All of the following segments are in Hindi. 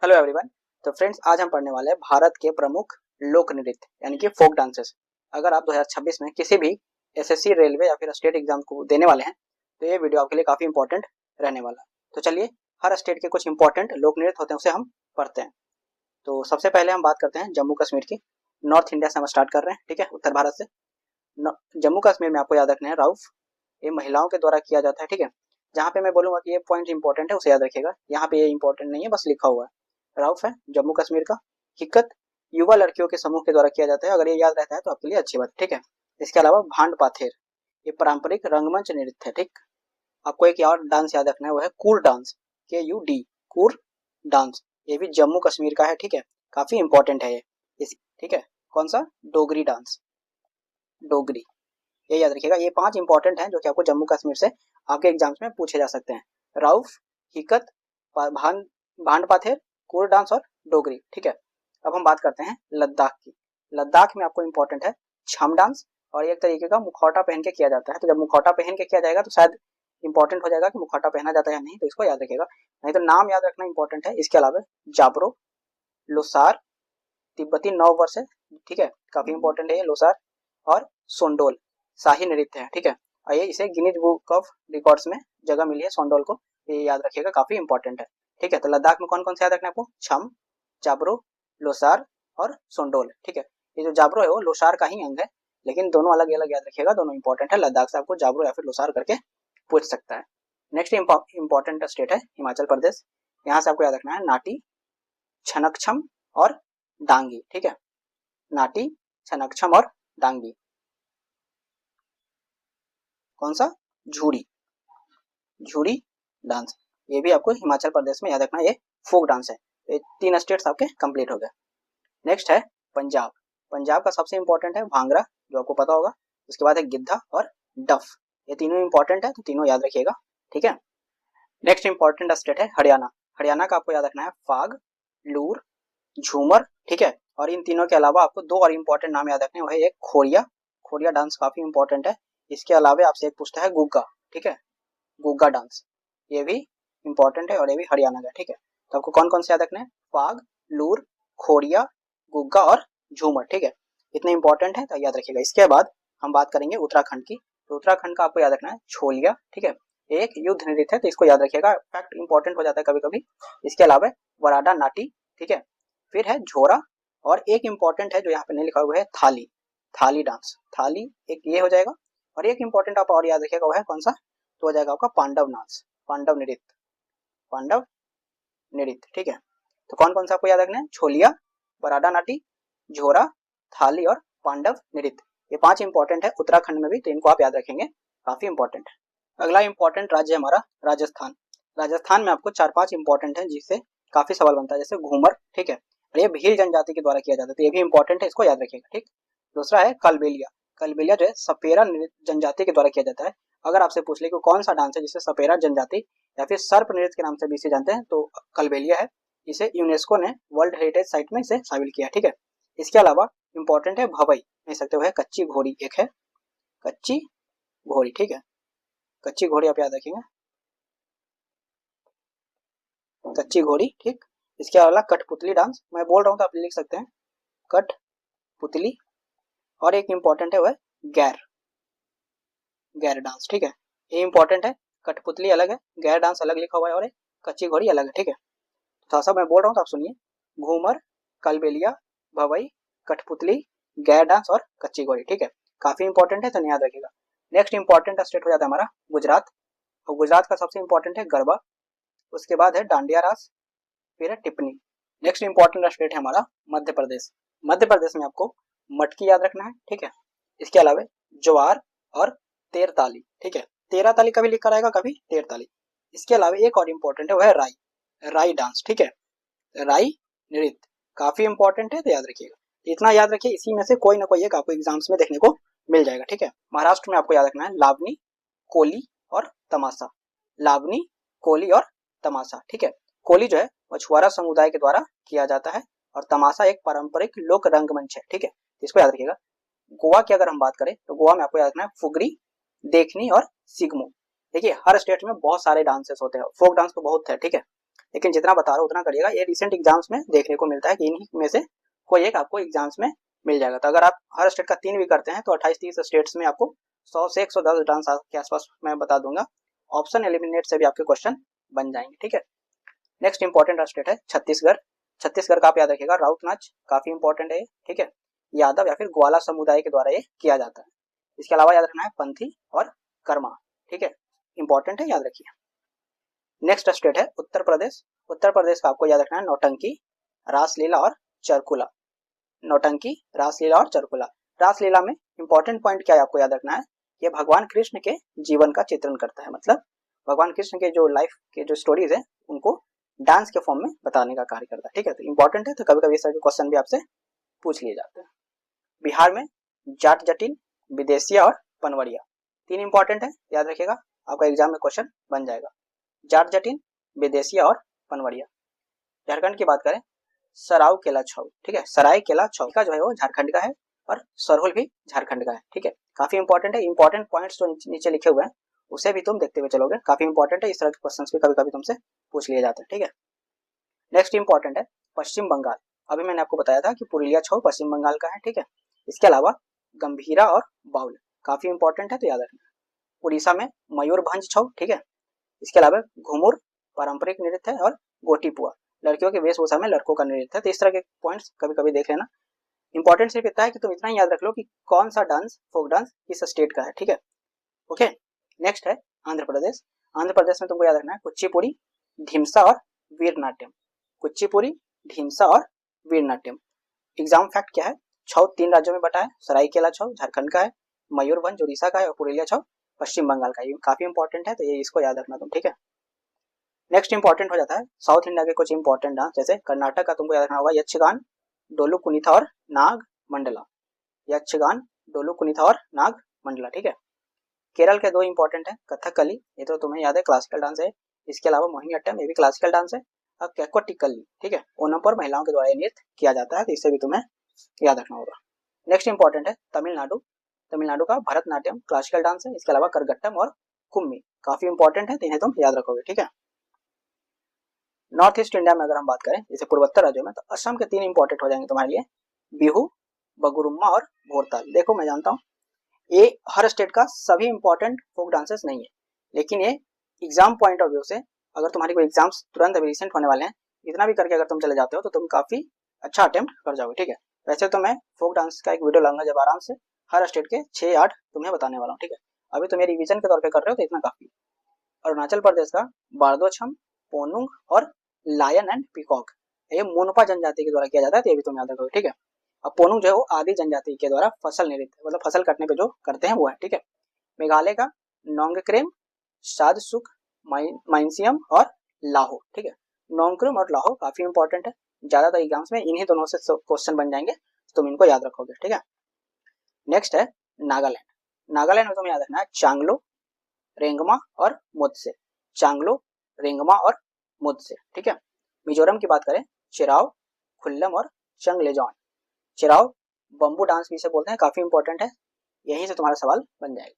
Hello everyone. तो फ्रेंड्स, आज हम पढ़ने वाले हैं भारत के प्रमुख लोक नृत्य यानी कि फोक डांसेस। अगर आप 2026 में किसी भी एसएससी, रेलवे या फिर स्टेट एग्जाम को देने वाले हैं तो ये वीडियो आपके लिए काफ़ी इंपॉर्टेंट रहने वाला है। तो चलिए, हर स्टेट के कुछ इंपॉर्टेंट लोक नृत्य होते हैं उसे हम पढ़ते हैं। तो सबसे पहले हम बात करते हैं जम्मू कश्मीर की। नॉर्थ इंडिया से हम स्टार्ट कर रहे हैं, ठीक है, उत्तर भारत से। जम्मू कश्मीर में आपको याद रखना है राउफ। ये महिलाओं के द्वारा किया जाता है, ठीक है। जहाँ पे मैं बोलूँगा कि ये पॉइंट इंपॉर्टेंट है उसे याद रखिएगा, यहाँ पे ये इंपॉर्टेंट नहीं है, बस लिखा हुआ है। राउफ है जम्मू कश्मीर का। हिक्कत युवा लड़कियों के समूह के द्वारा किया जाता है। अगर ये याद रहता है तो आपके लिए अच्छी बात है, ठीक है। इसके अलावा भांड पाथेर, ये पारंपरिक रंगमंच नृत्य है, ठीक। आपको एक और डांस याद रखना है, वो है कूर डांस, KUD, कूर डांस। ये भी जम्मू कश्मीर का है, ठीक है, काफी इंपॉर्टेंट है ये ठीक है। कौन सा? डोगरी डांस, डोगरी, ये याद रखिएगा। ये 5 इंपॉर्टेंट हैं जो कि आपको जम्मू कश्मीर से आपके एग्जाम्स में पूछे जा सकते हैं। राउफ, हिकत, भांड पाथेर, कोर डांस और डोगरी, ठीक है। अब हम बात करते हैं लद्दाख की। लद्दाख में आपको इंपॉर्टेंट है छम डांस, और एक तरीके का मुखौटा पहन के किया जाता है। तो जब मुखौटा पहन के किया जाएगा तो शायद इंपॉर्टेंट हो जाएगा कि मुखौटा पहना जाता है या नहीं, तो इसको याद रखिएगा। नहीं तो नाम याद रखना इंपॉर्टेंट है। इसके अलावा जाबरो, लोसार, तिब्बती नव वर्ष है, ठीक है, काफी इंपॉर्टेंट है ये लोसार, और सोंडोल शाही नृत्य है, ठीक है। और ये इसे गिनीज बुक ऑफ रिकॉर्ड्स में जगह मिली है सोंडोल को, ये याद रखिएगा, काफी इंपॉर्टेंट है, ठीक है। तो लद्दाख में कौन कौन से याद रखना है आपको? छम, जाबरो, लोसार और सोंडोल, ठीक है। ये जो जाबरो है वो लोसार का ही अंग है, लेकिन दोनों अलग अलग याद रखिएगा, दोनों इंपॉर्टेंट है। लद्दाख से आपको जाबरो या फिर लोसार करके पूछ सकता है। नेक्स्ट इंपॉर्टेंट स्टेट है हिमाचल प्रदेश। यहाँ से आपको याद रखना है नाटी, छनकछम और डांगी, ठीक है। नाटी, छनकछम और डांगी। कौन सा? झूड़ी, झूड़ी डांस, ये भी आपको हिमाचल प्रदेश में याद रखना है, ये फोक डांस है। ये 3 स्टेट्स आपके कंप्लीट हो गए। नेक्स्ट है पंजाब। पंजाब का सबसे इंपॉर्टेंट है भांगड़ा, जो आपको पता होगा। उसके बाद है गिद्धा और डफ, ये तीनों इंपॉर्टेंट है, तो तीनों याद रखिएगा, ठीक है। नेक्स्ट इंपॉर्टेंट स्टेट है हरियाणा। हरियाणा का आपको याद रखना है फाग, लूर, झूमर, ठीक है। और इन तीनों के अलावा आपको 2 और इंपॉर्टेंट नाम याद रखने हैं, वह एक खोरिया, खोरिया डांस काफी इंपॉर्टेंट है। इसके अलावा आपसे एक पूछता है गुग्गा, ठीक है, गुग्गा डांस, ये भी इंपॉर्टेंट है और ये भी हरियाणा का, ठीक है। तो आपको कौन कौन से याद रखना है? फाग, लूर, खोरिया, गुग्गा और झूमर, ठीक है। इतने इंपॉर्टेंट है तो याद रखिएगा। इसके बाद हम बात करेंगे उत्तराखंड की। तो उत्तराखंड का आपको याद रखना है छोलिया, ठीक है, एक युद्ध नृत्य है, तो इसको याद रखिएगा, फैक्ट इंपॉर्टेंट हो जाता है कभी कभी। इसके अलावा वराडा नाटी, ठीक है। फिर है झोरा, और एक इंपॉर्टेंट है जो यहाँ पे नहीं लिखा हुआ है, थाली, थाली डांस, थाली एक ये हो जाएगा। और एक इंपॉर्टेंट आप और याद रखिएगा, वो है कौन सा? तो हो जाएगा आपका पांडव नाच, पांडव नृत्य, पांडव नृत्य, ठीक है। तो कौन कौन सा आपको याद रखना है? छोलिया, बराडा नाटी, झोरा, थाली और पांडव नृत्य, ये 5 इंपॉर्टेंट है उत्तराखंड में भी, तो इनको आप याद रखेंगे, काफी इंपॉर्टेंट है। अगला इंपॉर्टेंट राज्य है हमारा राजस्थान। राजस्थान में आपको 4-5 इंपॉर्टेंट है जिससे काफी सवाल बनता है, जैसे घूमर, ठीक है, और ये भील जनजाति के द्वारा किया जाता है, तो ये भी इंपॉर्टेंट है, इसको याद रखिएगा, ठीक। दूसरा है कलबेलिया। कलबेलिया जो है सपेरा जनजाति के द्वारा किया जाता है। अगर आपसे पूछ ले कि कौन सा डांस है जिसे सपेरा जनजाति या फिर सर्प नृत्य के नाम से भी इसे जानते हैं, तो कलबेलिया है। इसे यूनेस्को ने वर्ल्ड हेरिटेज साइट में इसे शामिल किया, ठीक है। इसके अलावा इंपॉर्टेंट है भवई, नहीं सकते हुए कच्ची घोड़ी, एक है कच्ची घोड़ी, ठीक है, कच्ची घोड़ी आप याद रखेंगे, कच्ची घोड़ी, ठीक। इसके अलावा कठपुतली डांस, मैं बोल रहा हूँ तो आप लिख सकते हैं कठपुतली। और एक इंपॉर्टेंट है वह गैर, गैर डांस, ठीक है, ये इंपॉर्टेंट है। कठपुतली अलग है, गैर डांस अलग लिखा हुआ है, और एक कच्ची घोड़ी अलग है, ठीक है। थोड़ा सा मैं बोल रहा हूँ तो आप सुनिए, घूमर, कलबेलिया, भवई, कठपुतली, गैर डांस और कच्ची घोड़ी, ठीक है, काफी इंपॉर्टेंट है, तो याद रखिएगा। नेक्स्ट इंपॉर्टेंट स्टेट हो जाता है हमारा गुजरात। और गुजरात का सबसे इंपॉर्टेंट है गरबा, उसके बाद है डांडिया रास, फिर है टिप्पणी। नेक्स्ट इंपॉर्टेंट स्टेट है हमारा मध्य प्रदेश। मध्य प्रदेश में आपको मटकी याद रखना है, ठीक है। इसके अलावा ज्वार और तेर ताली, ठीक है, तेरह ताली कभी लिखा रहेगा, कभी तेर ताली। इसके अलावा एक और इंपॉर्टेंट है वह है राई, राई डांस, ठीक है, राई नृत्य, काफी इंपॉर्टेंट है, तो याद रखिएगा। इतना याद रखिए, इसी में से कोई ना कोई एक आपको एग्जाम्स में देखने को मिल जाएगा, ठीक है। महाराष्ट्र में आपको याद रखना है लावनी, कोली और तमाशा, लावनी, कोली और तमाशा, ठीक है। कोली जो है मछुआरा समुदाय के द्वारा किया जाता है, और तमाशा एक पारंपरिक लोक रंगमंच है, ठीक है, इसको याद रखिएगा। गोवा की अगर हम बात करें तो गोवा में आपको याद रखना है फुगरी, देखनी और सिगमो। देखिए हर स्टेट में बहुत सारे डांसेस होते हैं, फोक डांस तो बहुत है, ठीक है। लेकिन जितना बता रहा हूँ उतना करिएगा। ये रिसेंट एग्जाम्स में देखने को मिलता है कि इन्हीं में से कोई एक आपको एग्जाम्स में मिल जाएगा। तो अगर आप हर स्टेट का 3 भी करते हैं तो 28-30 स्टेट्स में आपको 100 से 110 डांस के आसपास मैं बता दूंगा। ऑप्शन एलिमिनेट से भी आपके क्वेश्चन बन जाएंगे, ठीक है। नेक्स्ट इंपॉर्टेंट स्टेट है छत्तीसगढ़। छत्तीसगढ़ का आप याद रखिएगा राउत नाच काफी इंपॉर्टेंट है, ठीक है। यादव या फिर ग्वाला समुदाय के द्वारा ये किया जाता है। इसके अलावा याद रखना है पंथी और कर्मा, ठीक है, इंपॉर्टेंट है, याद रखिए। नेक्स्ट स्टेट है उत्तर प्रदेश। उत्तर प्रदेश का आपको याद रखना है नौटंकी, रासलीला और चरकुला। नौटंकी, रासलीला और चरकुला। रासलीला में इंपॉर्टेंट पॉइंट क्या है आपको याद रखना है, ये भगवान कृष्ण के जीवन का चित्रण करता है। मतलब भगवान कृष्ण के जो लाइफ के जो स्टोरीज है उनको डांस के फॉर्म में बताने का कार्य करता है, ठीक है। तो इंपॉर्टेंट है, तो कभी कभी इस तरह के क्वेश्चन भी आपसे पूछ लिए जाते हैं। बिहार में जाट जटिन, विदेशिया और पनवड़िया, 3 इंपॉर्टेंट है, याद रखिएगा, आपका एग्जाम में क्वेश्चन बन जाएगा। जाट जटिन, विदेशिया और पनवड़िया। झारखंड की बात करें सराव केला छऊ, ठीक है, सराय केला छऊ का जो है वो झारखंड का है और सरहुल भी झारखंड का है, ठीक है। काफी इंपॉर्टेंट है। इंपॉर्टेंट पॉइंट्स जो नीचे लिखे हुए हैं उसे भी तुम देखते हुए चलोगे, काफी इंपॉर्टेंट है। इस तरह के क्वेश्चंस भी कभी कभी तुमसे पूछ लिए जाते हैं, ठीक है। नेक्स्ट इंपॉर्टेंट है पश्चिम बंगाल। अभी मैंने आपको बताया था कि पुरुलिया छऊ पश्चिम बंगाल का है, ठीक है। इसके अलावा गंभीरा और बाउल काफी इंपॉर्टेंट है, तो याद रखना। उड़ीसा में मयूरभंज छऊ, ठीक है। इसके अलावा घुमुर पारंपरिक नृत्य है और गोटीपुआ लड़कियों के वेशभूषा में लड़कों का नृत्य है। तो इस तरह के पॉइंट्स कभी कभी देख लेना। इंपॉर्टेंट सिर्फ इतना है कि तुम इतना ही याद रख लो कि कौन सा डांस फोक डांस किस स्टेट का है, ठीक है। ओके, नेक्स्ट है आंध्र प्रदेश। आंध्र प्रदेश में तुमको याद रखना है कुचिपुड़ी, ढीमसा और वीरनाट्यम। कुचिपुड़ी, ढीमसा और वीरनाट्यम। एग्जाम फैक्ट क्या है, छऊ 3 राज्यों में बटा है। सरायकेला छऊ झारखंड का है, मयूरभंज उड़ीसा का है और पुरुलिया छऊ पश्चिम बंगाल का है। ये काफी इंपॉर्टेंट है, तो ये इसको याद रखना तुम, ठीक है। नेक्स्ट इंपॉर्टेंट हो जाता है साउथ इंडिया के कुछ इंपॉर्टेंट डांस, जैसे कर्नाटक का तुमको याद रखना होगा यक्षगान, डोलू कुनीथा और नाग मंडला। यक्षगान, डोलू कुनीथा और नाग मंडला, ठीक है। केरल के 2 इंपॉर्टेंट है कथकली, ये तो तुम्हें याद है क्लासिकल डांस है। इसके अलावा मोहिनीअट्टम, ये भी क्लासिकल डांस है। और कैकोटिकली, ठीक है, ओनम पर महिलाओं के द्वारा नृत्य किया जाता है, तो इससे भी तुम्हें याद रखना होगा। नेक्स्ट इंपॉर्टेंट है तमिलनाडु। तमिलनाडु का भरतनाट्यम क्लासिकल डांस है। इसके अलावा करगट्टम और कुम्मी काफी इंपॉर्टेंट है, तो इन्हें तुम याद रखोगे, ठीक है। नॉर्थ ईस्ट इंडिया में अगर हम बात करें जैसे पूर्वोत्तर राज्यों में, तो असम के 3 इंपॉर्टेंट हो जाएंगे तुम्हारे लिए, बिहू, बगुरुम्मा और भोरताल। देखो मैं जानता हूँ ये हर स्टेट का सभी इंपॉर्टेंट फोक डांसेस नहीं है, लेकिन ये एग्जाम पॉइंट ऑफ व्यू से अगर तुम्हारी कोई एग्जाम्स तुरंत अभी रिसेंट होने वाले हैं, इतना भी करके अगर तुम चले जाते हो तो तुम काफी अच्छा अटेम्प्ट कर जाओगे, ठीक है। वैसे तो मैं फोक डांस का एक वीडियो लाऊंगा जब आराम से हर स्टेट के 6-8 तुम्हें बताने वाला हूँ, ठीक है। अभी तुम रिवीजन के तौर पर कर रहे हो तो इतना काफी। अरुणाचल प्रदेश का बारदोछम, पोनुंग और लायन एंड पीकॉक, ये मोनपा जनजाति के द्वारा किया जाता है, तो ये भी तुम याद रखोगे, ठीक है। अब पोनुंग जो है वो आदि जनजाति के द्वारा फसल नृत्य, मतलब फसल कटने पे जो करते हैं वो है, ठीक है। मेघालय का नोंगक्रेम, शादसुक, माइंसियम और लाहो, ठीक है। नोंगक्रेम और लाहो काफी इंपॉर्टेंट है, ज्यादातर एग्जाम्स में इन्हीं दोनों से क्वेश्चन बन जाएंगे, तो तुम इनको याद रखोगे, ठीक है। नेक्स्ट है नागालैंड। नागालैंड में तुम्हें याद रखना है चांगलो, रेंगमा और मुदसे। चांगलो, रेंगमा और मुदसे, ठीक है। मिजोरम की बात करें चिराव, खुल्लम और चंगलेजॉन। चिराव बम्बू डांस भी इसे बोलते हैं, काफी इंपॉर्टेंट है, यहीं से तुम्हारा सवाल बन जाएगा।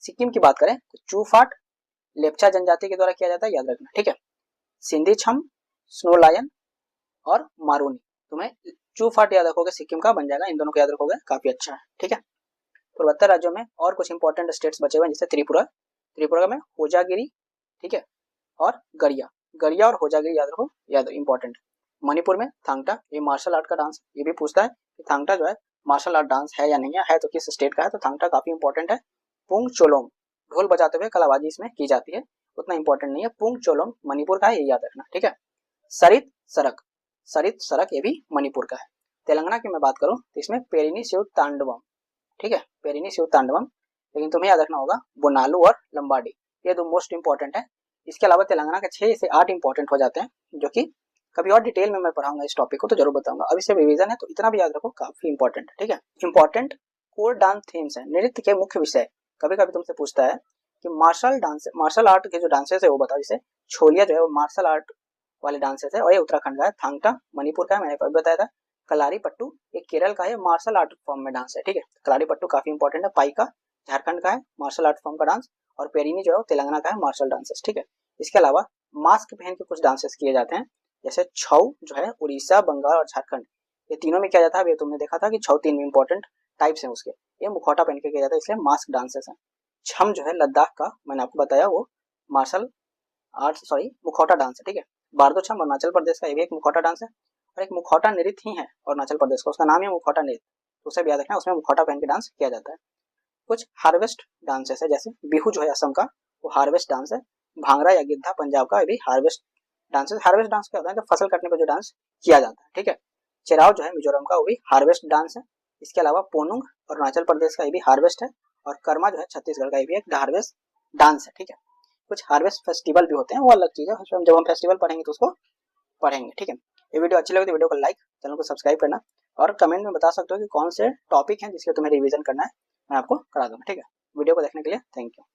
सिक्किम की बात करें तो चूफाट लेप्चा जनजाति के द्वारा किया जाता है, याद रखना, ठीक है। सिंधी छम, स्नो लायन और मारूनी, तुम्हें चूफाट याद रखोगे सिक्किम का बन जाएगा, इन दोनों को याद रखोगे काफी अच्छा है, ठीक है। पूर्वोत्तर राज्यों में और कुछ इंपॉर्टेंट स्टेट्स बचे हुए हैं, जैसे त्रिपुरा। त्रिपुरा में होजागिरी, ठीक है, और गरिया। गरिया और होजागिरी याद रखो, याद इंपॉर्टेंट। मणिपुर में थांगटा, ये मार्शल आर्ट का डांस, ये भी पूछता है कि थांगटा जो है मार्शल आर्ट डांस है या नहीं है तो किस स्टेट का है, तो थांगटा काफी इंपॉर्टेंट है। पुंग चोलोम, ढोल बजाते हुए कलाबाजी इसमें की जाती है, उतना इंपॉर्टेंट नहीं है। पुंग चोलोम मणिपुर का है, ये याद रखना, ठीक है। सरित सरक, सरित सरक ये भी मणिपुर का है। तेलंगाना की मैं बात करूं तो इसमें पेरिनी शिव तांडवम, ठीक है, पेरिनी शिव तांडवम। लेकिन तुम्हें याद रखना होगा बोनालू और लंबाडी, ये 2 मोस्ट इंपॉर्टेंट है। इसके अलावा तेलंगाना के 6 से 8 इंपॉर्टेंट हो जाते हैं, जो कि कभी और डिटेल में मैं पढ़ाऊंगा इस टॉपिक को, तो जरूर बताऊंगा। अभी से रिवीजन है तो इतना भी याद रखो, काफी इंपॉर्टेंट है, ठीक है। इंपॉर्टेंट कोर डांस थीम्स है, नृत्य के मुख्य विषय। कभी कभी तुमसे पूछता है कि मार्शल आर्ट के जो डांसेस है वो बताओ, जैसे छोलिया जो है वो मार्शल आर्ट वाले डांसेस है और ये उत्तराखंड का है। थांगटा मणिपुर का है, मैंने बताया था। कलारी पट्टू ये केरल का है, मार्शल आर्ट फॉर्म में डांस है, ठीक है। कलारी पट्टू काफी इंपॉर्टेंट है। पाइका झारखंड का है, मार्शल आर्ट फॉर्म का डांस, और पेरिनी जो है तेलंगाना का है, मार्शल डांसेस, ठीक है। इसके अलावा मास्क पहन के कुछ डांसेस किए जाते हैं, जैसे छऊ जो है उड़ीसा, बंगाल और झारखंड, ये तीनों में किया जाता है। अब ये तुमने देखा था कि छऊ 3 इंपॉर्टेंट टाइप्स हैं उसके, ये मुखौटा पहन के किया जाता है, इसलिए मास्क डांसेस हैं। छम जो है लद्दाख का, मैंने आपको बताया, वो मार्शल आर्ट मुखौटा डांस है, ठीक है। बारदो छम अरुणाचल प्रदेश का, ये भी एक मुखौटा डांस है। और एक मुखौटा नृत्य ही है अरुणाचल प्रदेश का, उसका नाम ही मुखौटा नृत्य, तो उसे भी याद रखना, उसमें मुखौटा पहन के डांस किया जाता है। कुछ हार्वेस्ट डांसेस है, जैसे बिहू जो है असम का, वो हार्वेस्ट डांस है। भांगड़ा या गिद्धा पंजाब का, ये भी हार्वेस्ट डांस है। हार्वेस्ट डांस क्या होता है, जब फसल कटने पर जो डांस किया जाता है, ठीक है। चेराव जो है मिजोरम का, वो भी हार्वेस्ट डांस है। इसके अलावा पोनुंग अरुणाचल प्रदेश का, ये भी हार्वेस्ट है। और कर्मा जो है छत्तीसगढ़ का, ये भी एक हार्वेस्ट डांस है, ठीक है। कुछ हार्वेस्ट फेस्टिवल भी होते हैं, वो अलग चीज है, जब हम फेस्टिवल पढ़ेंगे तो उसको पढ़ेंगे, ठीक है। ये वीडियो अच्छी लगी तो वीडियो को लाइक, चैनल को सब्सक्राइब करना, और कमेंट में बता सकते हो कि कौन से टॉपिक हैं जिसके तुम्हें रिवीजन करना है, मैं आपको करा दूंगा, ठीक है। वीडियो को देखने के लिए थैंक यू।